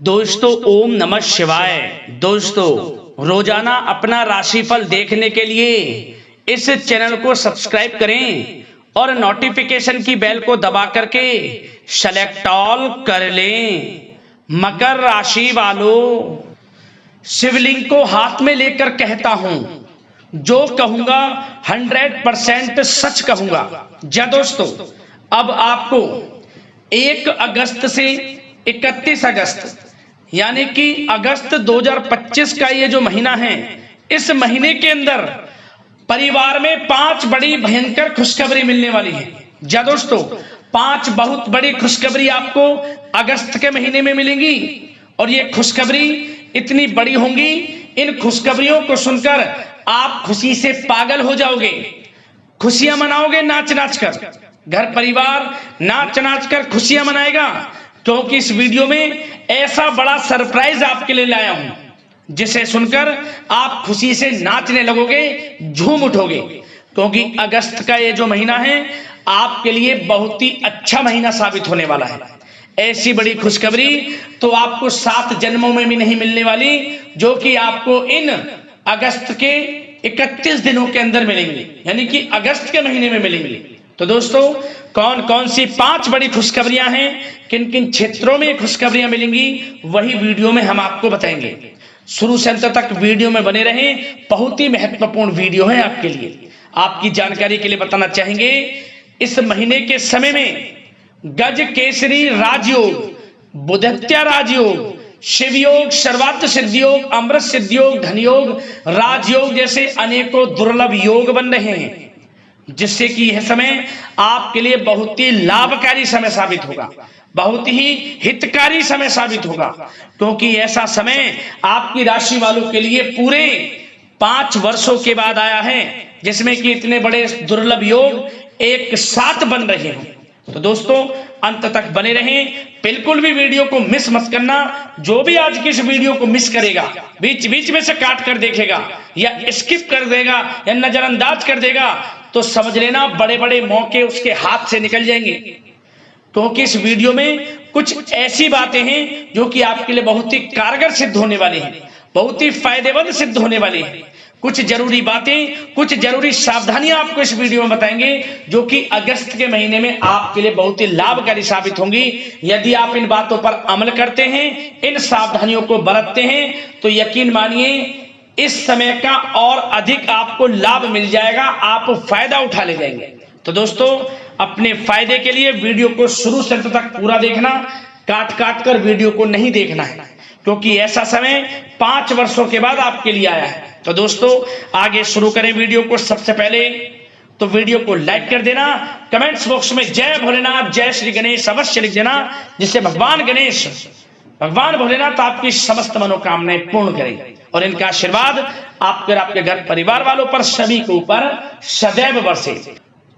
दोस्तों ओम नमः शिवाय। दोस्तों रोजाना अपना राशिफल देखने के लिए इस चैनल को सब्सक्राइब करें और नोटिफिकेशन की बेल को दबा करके सेलेक्ट ऑल कर लें। मकर राशि वालों, शिवलिंग को हाथ में लेकर कहता हूं, जो कहूंगा 100% सच कहूंगा। जा दोस्तों, अब आपको 1 अगस्त से 31 अगस्त यानी कि अगस्त 2025 का ये जो महीना है, इस महीने के अंदर परिवार में 5 बड़ी भयंकर खुशखबरी मिलने वाली है। जा दोस्तों, 5 बहुत बड़ी खुशखबरी आपको अगस्त के महीने में मिलेंगी और ये खुशखबरी इतनी बड़ी होंगी, इन खुशखबरियों को सुनकर आप खुशी से पागल हो जाओगे, खुशियां मनाओगे नाच नाच कर। घर परिवार नाच नाच कर खुशियां मनाएगा, क्योंकि इस वीडियो में ऐसा बड़ा सरप्राइज आपके लिए लाया हूं जिसे सुनकर आप खुशी से नाचने लगोगे, झूम उठोगे। क्योंकि अगस्त का ये जो महीना है आपके लिए बहुत ही अच्छा महीना साबित होने वाला है। ऐसी बड़ी खुशखबरी तो आपको 7 जन्मों में भी नहीं मिलने वाली, जो कि आपको इन अगस्त के 31 दिनों के अंदर मिलेंगी, यानी कि अगस्त के महीने में मिलेंगी। तो दोस्तों, कौन कौन सी 5 बड़ी खुशखबरियां हैं, किन किन क्षेत्रों में खुशखबरियां मिलेंगी, वही वीडियो में हम आपको बताएंगे। शुरू से अंत तक वीडियो में बने रहें, बहुत ही महत्वपूर्ण वीडियो है आपके लिए। आपकी जानकारी के लिए बताना चाहेंगे, इस महीने के समय में गज केसरी राजयोग, बुधत्या राजयोग, शिव योग, सर्वार्थ सिद्धि योग, अमृत सिद्धि योग, धन योग, राजयोग जैसे अनेकों दुर्लभ योग बन रहे हैं, जिससे कि यह समय आपके लिए बहुत ही लाभकारी समय साबित होगा, बहुत ही हितकारी समय साबित होगा। क्योंकि ऐसा समय आपकी राशि वालों के लिए पूरे 5 वर्षों के बाद आया है, जिसमें कि इतने बड़े दुर्लभ योग एक साथ बन रहे हैं। तो दोस्तों, अंत तक बने रहें, बिल्कुल भी वीडियो को मिस मत करना। जो भी आज की इस वीडियो को मिस करेगा, बीच बीच में से काट कर देखेगा या स्किप कर देगा या नजरअंदाज कर देगा, तो समझ लेना बड़े बड़े मौके उसके हाथ से निकल जाएंगे। क्योंकि इस वीडियो में कुछ ऐसी बातें हैं जो कि आपके लिए बहुत ही कारगर सिद्ध होने वाली हैं, बहुत ही फायदेमंद सिद्ध होने वाली हैं। कुछ जरूरी बातें, कुछ जरूरी सावधानियां आपको इस वीडियो में बताएंगे, जो कि अगस्त के महीने में आपके लिए बहुत ही लाभकारी साबित होंगी। यदि आप इन बातों पर अमल करते हैं, इन सावधानियों को बरतते हैं, तो यकीन मानिए इस समय का और अधिक आपको लाभ मिल जाएगा, आप फायदा उठा ले जाएंगे। तो दोस्तों, अपने फायदे के लिए वीडियो को शुरू से अंत तक पूरा देखना, काट काट कर वीडियो को नहीं देखना है, क्योंकि ऐसा समय 5 वर्षों के बाद आपके लिए आया है। तो दोस्तों, आगे शुरू करें वीडियो को। सबसे पहले तो वीडियो को लाइक कर देना, कमेंट्स बॉक्स में जय भोलेनाथ, जय श्री गणेश अवश्य लिख देना, जिससे भगवान गणेश, भगवान भोलेनाथ आपकी समस्त मनोकामनाएं पूर्ण करें और इनका आशीर्वाद आपके और आपके घर परिवार वालों पर सभी के ऊपर सदैव बरसे।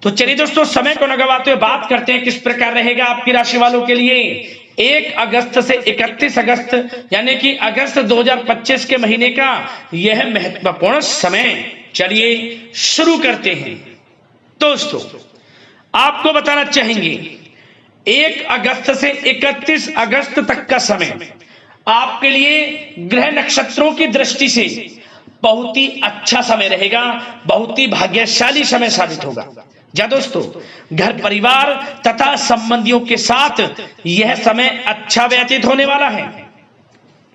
तो चलिए दोस्तों, समय को न गवाते हुए बात करते हैं किस प्रकार रहेगा आपकी राशि वालों के लिए 1 अगस्त से 31 अगस्त यानी कि अगस्त 2025 के महीने का यह महत्वपूर्ण समय। चलिए शुरू करते हैं। दोस्तों, आपको बताना चाहेंगे 1 अगस्त से 31 अगस्त तक का समय आपके लिए ग्रह नक्षत्रों की दृष्टि से बहुत ही अच्छा समय रहेगा, बहुत ही भाग्यशाली समय साबित होगा। जा दोस्तों, घर परिवार तथा संबंधियों के साथ यह समय अच्छा व्यतीत होने वाला है।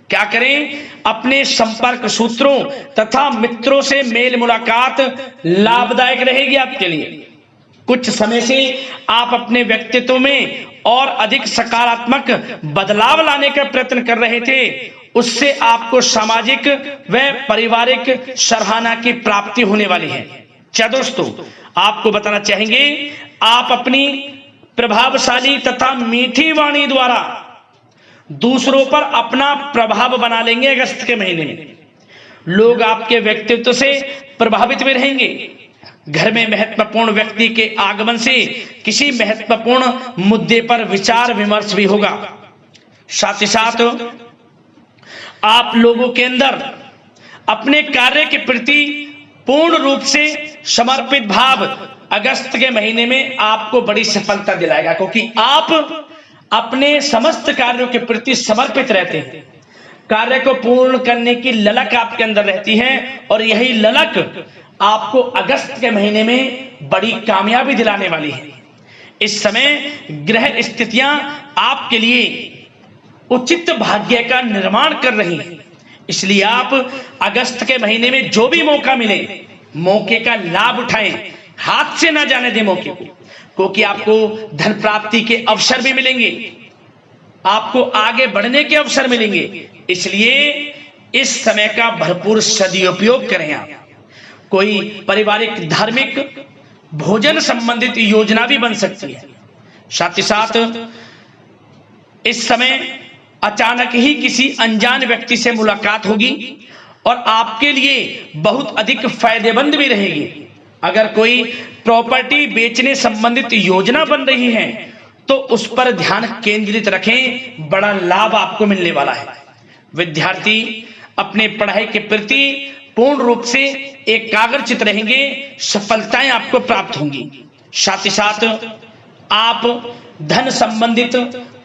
क्या करें, अपने संपर्क सूत्रों तथा मित्रों से मेल मुलाकात लाभदायक रहेगी आपके लिए। कुछ समय से आप अपने व्यक्तित्व में और अधिक सकारात्मक बदलाव लाने का प्रयत्न कर रहे थे, उससे आपको सामाजिक व पारिवारिक सराहना की प्राप्ति होने वाली है। क्या दोस्तों, आपको बताना चाहेंगे, आप अपनी प्रभावशाली तथा मीठी वाणी द्वारा दूसरों पर अपना प्रभाव बना लेंगे। अगस्त के महीने में लोग आपके व्यक्तित्व से प्रभावित भी रहेंगे। घर में महत्वपूर्ण व्यक्ति के आगमन से किसी महत्वपूर्ण मुद्दे पर विचार विमर्श भी होगा। साथ ही साथ आप लोगों के अंदर अपने कार्य के प्रति पूर्ण रूप से समर्पित भाव अगस्त के महीने में आपको बड़ी सफलता दिलाएगा, क्योंकि आप अपने समस्त कार्यों के प्रति समर्पित रहते हैं। कार्य को पूर्ण करने की ललक आपके अंदर रहती है और यही ललक आपको अगस्त के महीने में बड़ी कामयाबी दिलाने वाली है। इस समय ग्रह स्थितियां आपके लिए उचित भाग्य का निर्माण कर रही हैं, इसलिए आप अगस्त के महीने में जो भी मौका मिले मौके का लाभ उठाएं, हाथ से ना जाने दें मौके को, क्योंकि आपको धन प्राप्ति के अवसर भी मिलेंगे, आपको आगे बढ़ने के अवसर मिलेंगे। इसलिए इस समय का भरपूर सदुपयोग करें। आप कोई पारिवारिक धार्मिक भोजन संबंधित योजना भी बन सकती है। साथ ही साथ इस समय अचानक ही किसी अनजान व्यक्ति से मुलाकात होगी और आपके लिए बहुत अधिक फायदेमंद भी रहेगी। अगर कोई प्रॉपर्टी बेचने संबंधित योजना बन रही है तो उस पर ध्यान केंद्रित रखें, बड़ा लाभ आपको मिलने वाला है। विद्यार्थी अपने पढ़ाई के प्रति पूर्ण रूप से एकाग्रचित रहेंगे, सफलताएं आपको प्राप्त होंगी। साथ ही साथ आप धन संबंधित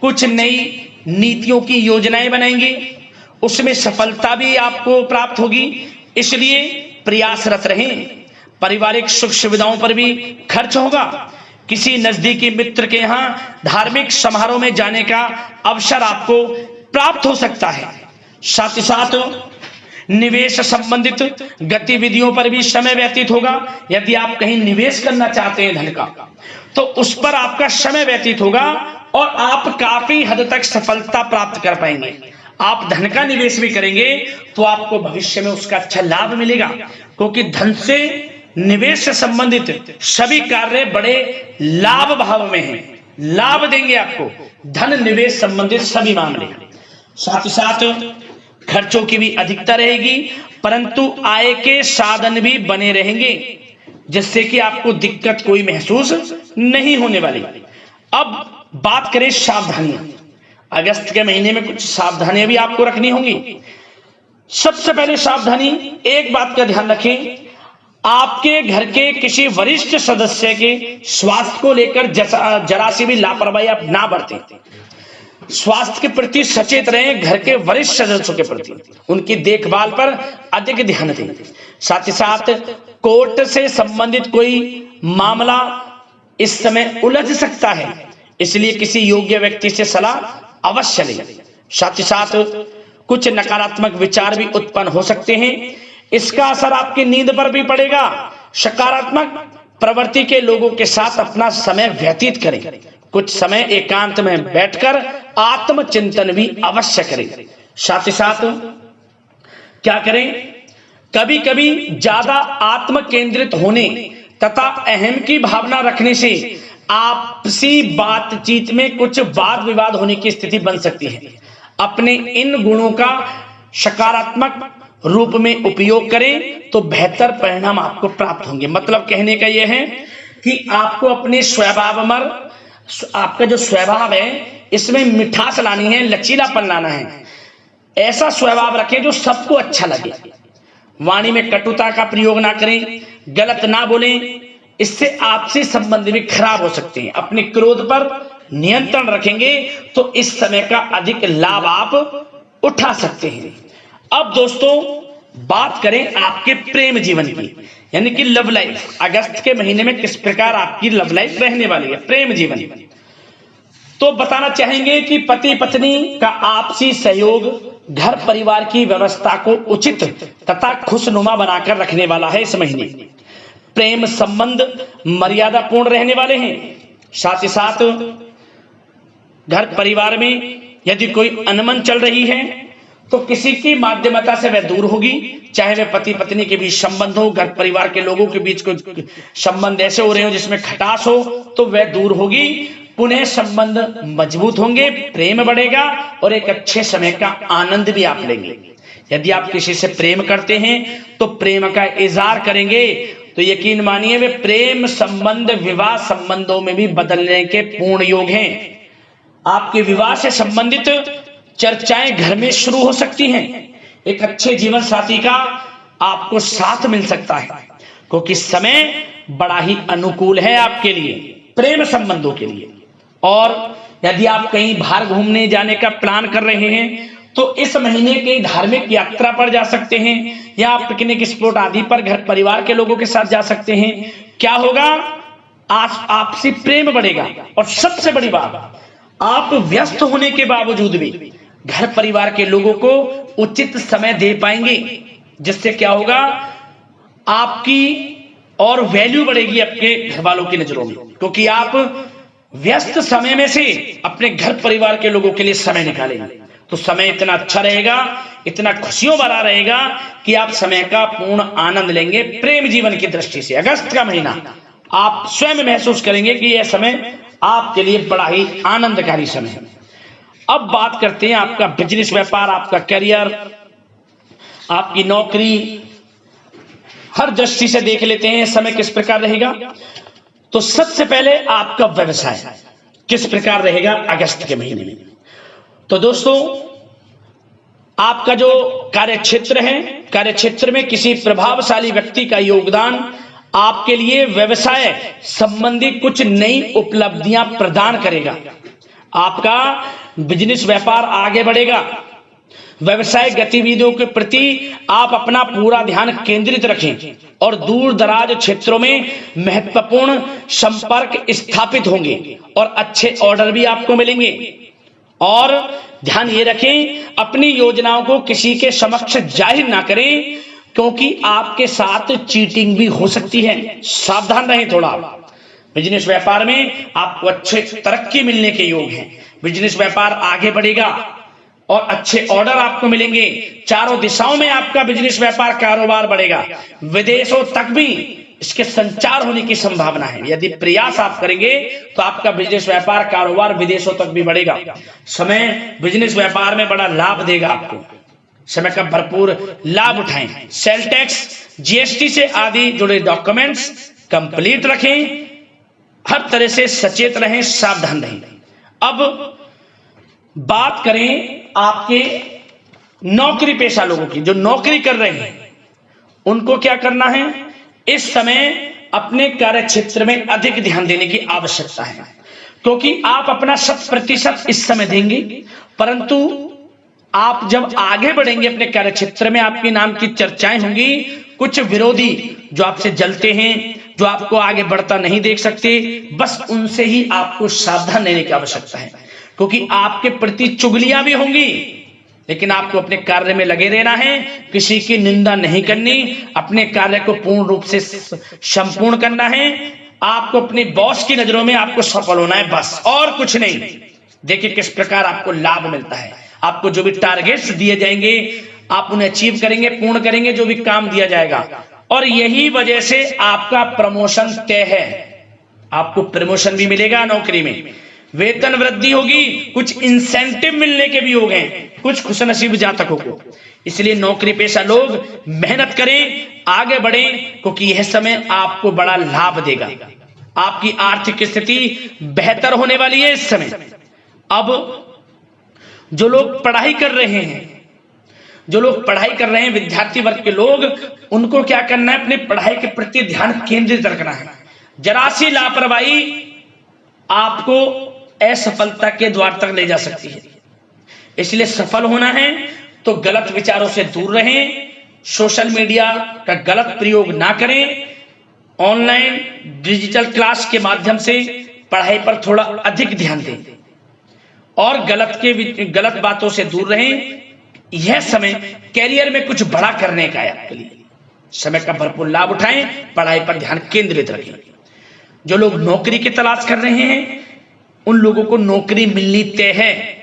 कुछ नई नीतियों की योजनाएं बनाएंगे, उसमें सफलता भी आपको प्राप्त होगी, इसलिए प्रयासरत रहें। पारिवारिक सुख सुविधाओं पर भी खर्च होगा। किसी नजदीकी मित्र के यहाँ धार्मिक समारोह में जाने का अवसर आपको प्राप्त हो सकता है। साथ ही साथ निवेश संबंधित गतिविधियों पर भी समय व्यतीत होगा। यदि आप कहीं निवेश करना चाहते हैं धन का, तो उस पर आपका समय व्यतीत होगा और आप काफी हद तक सफलता प्राप्त कर पाएंगे। आप धन का निवेश भी करेंगे तो आपको भविष्य में उसका अच्छा लाभ मिलेगा, क्योंकि धन से निवेश से संबंधित सभी कार्य बड़े लाभ भाव में हैं, लाभ देंगे आपको धन निवेश संबंधित सभी मामले। साथ ही साथ खर्चों की भी अधिकता रहेगी, परंतु आय के साधन भी बने रहेंगे, जिससे कि आपको दिक्कत कोई महसूस नहीं होने वाली। अब बात करें सावधानियां। अगस्त के महीने में कुछ सावधानियां भी आपको रखनी होंगी। सबसे पहले सावधानी, एक बात का ध्यान रखें, आपके घर के किसी वरिष्ठ सदस्य के स्वास्थ्य को लेकर जरा सी भी लापरवाही आप ना बरतें। स्वास्थ्य के प्रति सचेत रहें, घर के वरिष्ठ सदस्यों के प्रति उनकी देखभाल पर अधिक ध्यान दें। साथ ही साथ कोर्ट से संबंधित कोई मामला इस समय उलझ सकता है, इसलिए किसी योग्य व्यक्ति से सलाह अवश्य लें। साथ ही साथ कुछ नकारात्मक विचार भी उत्पन्न हो सकते हैं, इसका असर आपकी नींद पर भी पड़ेगा। सकारात्मक प्रवृत्ति के लोगों के साथ अपना समय व्यतीत करें। कुछ समय एकांत में बैठकर आत्मचिंतन भी अवश्य करें। साथ ही साथ क्या करें, कभी कभी ज्यादा आत्म केंद्रित होने तथा अहम की भावना रखने से आपसी बातचीत में कुछ वाद विवाद होने की स्थिति बन सकती है। अपने इन गुणों का सकारात्मक रूप में उपयोग करें तो बेहतर परिणाम आपको प्राप्त होंगे। मतलब कहने का यह है कि आपको अपने आपका जो स्वभाव है इसमें मिठास लानी है, लचीलापन लाना है। ऐसा स्वभाव रखें जो सबको अच्छा लगे। वाणी में कटुता का प्रयोग ना करें, गलत ना बोलें, इससे आपसी संबंध भी खराब हो सकते हैं। अपने क्रोध पर नियंत्रण रखेंगे तो इस समय का अधिक लाभ आप उठा सकते हैं। अब दोस्तों बात करें आपके प्रेम जीवन की, यानी कि लव लाइफ। अगस्त के महीने में किस प्रकार आपकी लव लाइफ रहने वाली है, प्रेम जीवन। तो बताना चाहेंगे कि पति पत्नी का आपसी सहयोग घर परिवार की व्यवस्था को उचित तथा खुशनुमा बनाकर रखने वाला है। इस महीने प्रेम संबंध मर्यादापूर्ण रहने वाले हैं। साथ ही साथ घर परिवार में यदि कोई अनबन चल रही है तो किसी की माध्यमता से वह दूर होगी, चाहे वह पति पत्नी के बीच संबंध हो, घर परिवार के लोगों के बीच कोई संबंध ऐसे हो रहे हो जिसमें खटास हो, तो वह दूर होगी। पुनः संबंध मजबूत होंगे, प्रेम बढ़ेगा और एक अच्छे समय का आनंद भी आप लेंगे। यदि आप किसी से प्रेम करते हैं तो प्रेम का इजहार करेंगे तो यकीन मानिए वे प्रेम संबंध विवाह संबंधों में भी बदलने के पूर्ण योग हैं। आपके विवाह से संबंधित चर्चाएं घर में शुरू हो सकती हैं। एक अच्छे जीवन साथी का आपको साथ मिल सकता है, क्योंकि समय बड़ा ही अनुकूल है आपके लिए प्रेम संबंधों के लिए। और यदि आप कहीं बाहर घूमने जाने का प्लान कर रहे हैं तो इस महीने के धार्मिक यात्रा पर जा सकते हैं, या पिकनिक स्पॉट आदि पर घर परिवार के लोगों के साथ जा सकते हैं। क्या होगा? आपसी प्रेम बढ़ेगा, और सबसे बड़ी बात, आप व्यस्त होने के बावजूद भी घर परिवार के लोगों को उचित समय दे पाएंगे, जिससे क्या होगा? आपकी और वैल्यू बढ़ेगी आपके घर वालों की नजरों में, क्योंकि आप व्यस्त समय में से अपने घर परिवार के लोगों के लिए समय निकालेंगे। तो समय इतना अच्छा रहेगा, इतना खुशियों भरा रहेगा कि आप समय का पूर्ण आनंद लेंगे। प्रेम जीवन की दृष्टि से अगस्त का महीना आप स्वयं महसूस करेंगे कि यह समय आपके लिए बड़ा ही आनंदकारी समय है। अब बात करते हैं आपका बिजनेस व्यापार, आपका करियर, आपकी नौकरी, हर दृष्टि से देख लेते हैं समय किस प्रकार रहेगा। तो सबसे पहले आपका व्यवसाय किस प्रकार रहेगा अगस्त के महीने में। तो दोस्तों, आपका जो कार्य क्षेत्र है, कार्य क्षेत्र में किसी प्रभावशाली व्यक्ति का योगदान आपके लिए व्यवसाय संबंधी कुछ नई उपलब्धियां प्रदान करेगा। आपका बिजनेस व्यापार आगे बढ़ेगा। व्यवसाय गतिविधियों के प्रति आप अपना पूरा ध्यान केंद्रित रखें और दूर दराज क्षेत्रों में महत्वपूर्ण संपर्क स्थापित होंगे और अच्छे ऑर्डर भी आपको मिलेंगे। और ध्यान ये रखें, अपनी योजनाओं को किसी के समक्ष जाहिर ना करें, क्योंकि आपके साथ चीटिंग भी हो सकती है। सावधान रहें थोड़ा। बिजनेस व्यापार में आपको अच्छे तरक्की मिलने के योग हैं। बिजनेस व्यापार आगे बढ़ेगा और अच्छे ऑर्डर आपको मिलेंगे। चारों दिशाओं में आपका बिजनेस व्यापार कारोबार बढ़ेगा। विदेशों तक भी इसके संचार होने की संभावना है। यदि प्रयास आप करेंगे तो आपका बिजनेस व्यापार कारोबार विदेशों तक भी बढ़ेगा। समय बिजनेस व्यापार में बड़ा लाभ देगा आपको। समय का भरपूर लाभ उठाएं। सेल टैक्स, जीएसटी से आदि जुड़े डॉक्यूमेंट्स कंप्लीट रखें। हर तरह से सचेत रहें, सावधान रहें। अब बात करें आपके नौकरी पेशा लोगों की, जो नौकरी कर रहे हैं, उनको क्या करना है? इस समय अपने कार्य क्षेत्र में अधिक ध्यान देने की आवश्यकता है, क्योंकि आप अपना 100% इस समय देंगे, परंतु आप जब आगे बढ़ेंगे अपने कार्य क्षेत्र में आपके नाम की चर्चाएं होंगी। कुछ विरोधी जो आपसे जलते हैं, जो आपको आगे बढ़ता नहीं देख सकते, बस उनसे ही आपको सावधान रहने की आवश्यकता है, क्योंकि आपके प्रति चुगलियां भी होंगी। लेकिन आपको अपने कार्य में लगे रहना है, किसी की निंदा नहीं करनी, अपने कार्य को पूर्ण रूप से संपूर्ण करना है। आपको अपने बॉस की नजरों में आपको सफल होना है, बस, और कुछ नहीं। देखिए किस प्रकार आपको लाभ मिलता है। आपको जो भी टारगेट्स दिए जाएंगे आप उन्हें अचीव करेंगे, पूर्ण करेंगे जो भी काम दिया जाएगा, और यही वजह से आपका प्रमोशन तय है। आपको प्रमोशन भी मिलेगा, नौकरी में वेतन वृद्धि होगी, कुछ इंसेंटिव मिलने के भी हो गए कुछ खुशनसीब जातकों को। इसलिए नौकरी पेशा लोग मेहनत करें, आगे बढ़ें, क्योंकि यह समय आपको बड़ा लाभ देगा। आपकी आर्थिक स्थिति बेहतर होने वाली है इस समय। अब जो लोग पढ़ाई कर रहे हैं, विद्यार्थी वर्ग के लोग, उनको क्या करना है? अपने पढ़ाई के प्रति ध्यान केंद्रित रखना है। जरा सी लापरवाही आपको असफलता के द्वार तक ले जा सकती है। इसलिए सफल होना है तो गलत विचारों से दूर रहें, सोशल मीडिया का गलत प्रयोग ना करें, ऑनलाइन डिजिटल क्लास के माध्यम से पढ़ाई पर थोड़ा अधिक ध्यान दें और गलत बातों से दूर रहें। यह समय कैरियर में कुछ बड़ा करने का है आपके लिए। समय का भरपूर लाभ उठाएं, पढ़ाई पर ध्यान केंद्रित रखें। जो लोग नौकरी की तलाश कर रहे हैं उन लोगों को नौकरी मिलनी तय है।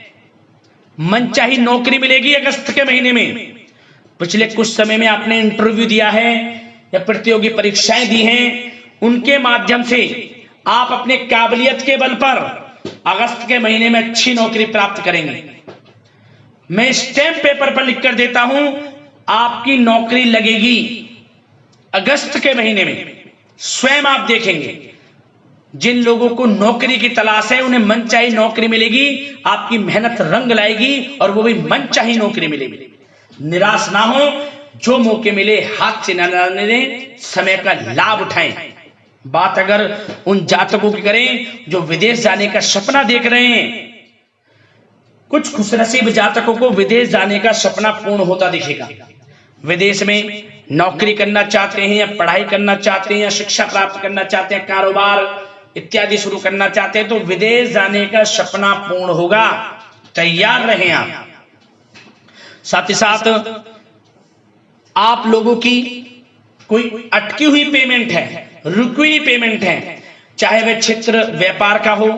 मनचाही नौकरी मिलेगी अगस्त के महीने में। पिछले कुछ समय में आपने इंटरव्यू दिया है या प्रतियोगी परीक्षाएं दी हैं, उनके माध्यम से आप अपने काबिलियत के बल पर अगस्त के महीने में अच्छी नौकरी प्राप्त करेंगे। मैं स्टैंप पेपर पर लिख कर देता हूं, आपकी नौकरी लगेगी अगस्त के महीने में। स्वयं आप देखेंगे जिन लोगों को नौकरी की तलाश है उन्हें मनचाही नौकरी मिलेगी। आपकी मेहनत रंग लाएगी और वो भी मनचाही नौकरी मिलेगी। निराश ना हो, जो मौके मिले हाथ से न डालने दें, समय का लाभ उठाएं। बात अगर उन जातकों की करें जो विदेश जाने का सपना देख रहे हैं, कुछ खुशनसीब जातकों को विदेश जाने का सपना पूर्ण होता दिखेगा। विदेश में नौकरी करना चाहते हैं या पढ़ाई करना चाहते हैं या शिक्षा प्राप्त करना चाहते हैं, कारोबार इत्यादि शुरू करना चाहते हैं, तो विदेश जाने का सपना पूर्ण होगा। तैयार रहें आप। साथ ही साथ आप लोगों की कोई अटकी हुई पेमेंट है, रुकी हुई पेमेंट है, चाहे वह क्षेत्र व्यापार का हो,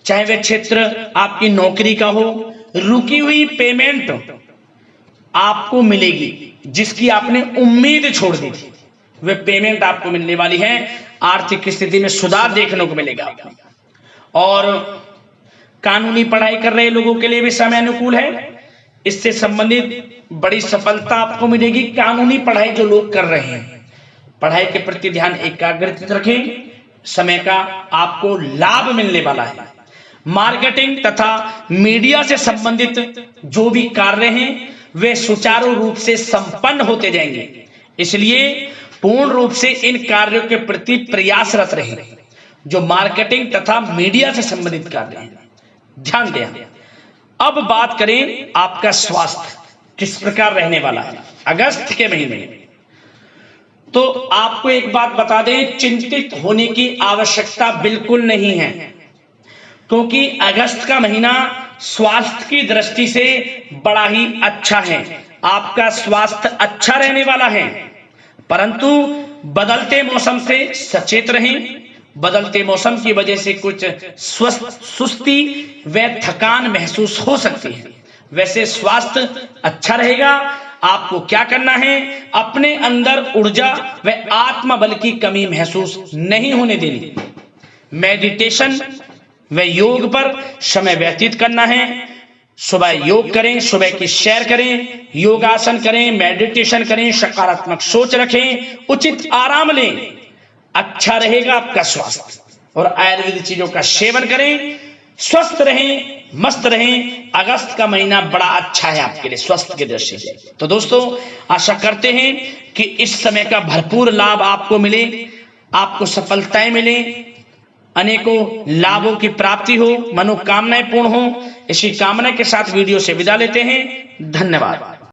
चाहे वह क्षेत्र आपकी नौकरी का हो, रुकी हुई पेमेंट आपको मिलेगी। जिसकी आपने उम्मीद छोड़ दी थी वह पेमेंट आपको मिलने वाली है। आर्थिक स्थिति में सुधार देखने को मिलेगा आपको। और कानूनी पढ़ाई कर रहे लोगों के लिए भी समय अनुकूल है। इससे संबंधित बड़ी सफलता आपको मिलेगी। कानूनी पढ़ाई जो लोग कर रहे हैं, पढ़ाई के प्रति ध्यान एकाग्रित रखें, समय का आपको लाभ मिलने वाला है। मार्केटिंग तथा मीडिया से संबंधित जो भी कार्य हैं वे सुचारू रूप से संपन्न होते जाएंगे। इसलिए पूर्ण रूप से इन कार्यों के प्रति प्रयासरत रहें जो मार्केटिंग तथा मीडिया से संबंधित कार्य हैं। ध्यान दें। अब बात करें आपका स्वास्थ्य किस प्रकार रहने वाला है अगस्त के महीने में। तो आपको एक बात बता दें, चिंतित होने की आवश्यकता बिल्कुल नहीं है, क्योंकि अगस्त का महीना स्वास्थ्य की दृष्टि से बड़ा ही अच्छा है। आपका स्वास्थ्य अच्छा रहने वाला है, परंतु बदलते मौसम से सचेत रहें। बदलते मौसम की वजह से कुछ सुस्ती व थकान महसूस हो सकती है। वैसे स्वास्थ्य अच्छा रहेगा। आपको क्या करना है, अपने अंदर ऊर्जा व आत्मबल की कमी महसूस नहीं होने देनी। मेडिटेशन व योग पर समय व्यतीत करना है। सुबह योग करें, सुबह की सैर करें, योगासन करें, मेडिटेशन करें, सकारात्मक सोच रखें, उचित आराम लें। अच्छा रहेगा आपका स्वास्थ्य। और आयुर्वेदिक चीजों का सेवन करें, स्वस्थ रहें, मस्त रहें। अगस्त का महीना बड़ा अच्छा है आपके लिए स्वास्थ्य की दृष्टि से। तो दोस्तों, आशा करते हैं कि इस समय का भरपूर लाभ आपको मिले, आपको सफलताएं मिले, अनेकों लाभों की प्राप्ति हो, मनोकामनाएं पूर्ण हो। इसी कामना के साथ वीडियो से विदा लेते हैं। धन्यवाद।